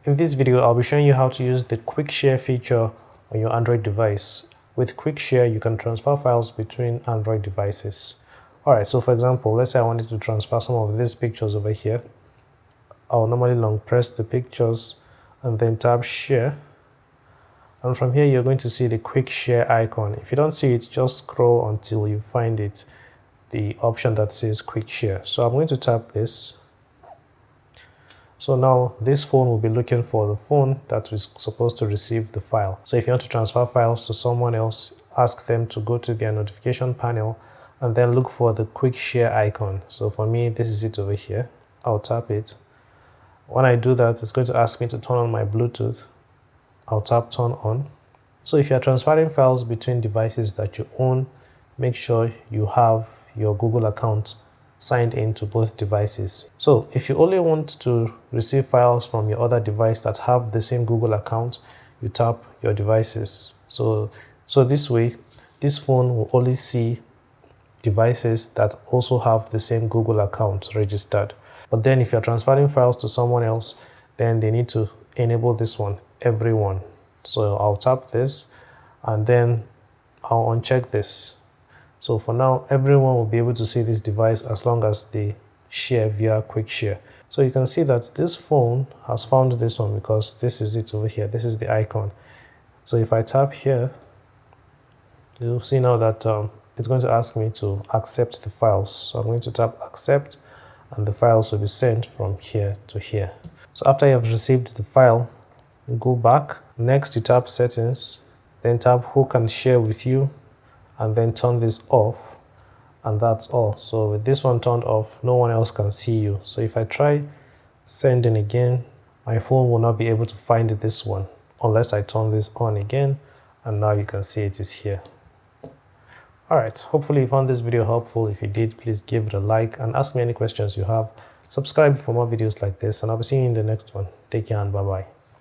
In this video, I'll be showing you how to use the Quick Share feature on your Android device. With Quick Share, you can transfer files between Android devices. Alright, so for example, let's say I wanted to transfer some of these pictures over here. I'll normally long press the pictures and then tap Share. And from here, you're going to see the Quick Share icon. If you don't see it, just scroll until you find it, the option that says Quick Share. So I'm going to tap this. So now this phone will be looking for the phone that is supposed to receive the file. So if you want to transfer files to someone else, ask them to go to their notification panel and then look for the Quick Share icon. So for me, this is it over here. I'll tap it. When I do that, it's going to ask me to turn on my Bluetooth. I'll tap turn on. So if you're transferring files between devices that you own, make sure you have your Google account signed into both devices. So if you only want to receive files from your other device that have the same Google account, you tap your devices. So this way, this phone will only see devices that also have the same Google account registered. But then if you're transferring files to someone else, then they need to enable this one, everyone. So I'll tap this and then I'll uncheck this. So for now, everyone will be able to see this device as long as they share via Quick Share. So you can see that this phone has found this one because this is it over here. This is the icon. So if I tap here, you'll see now that it's going to ask me to accept the files. So I'm going to tap accept and the files will be sent from here to here. So after you have received the file, go back. Next you tap settings, then tap who can share with you, and then turn this off, and that's all. So with this one turned off, no one else can see you. So if I try sending again, my phone will not be able to find this one unless I turn this on again, and now you can see it is here. Alright, hopefully you found this video helpful. If you did, please give it a like and ask me any questions you have. Subscribe for more videos like this, and I'll be seeing you in the next one. Take care and bye bye.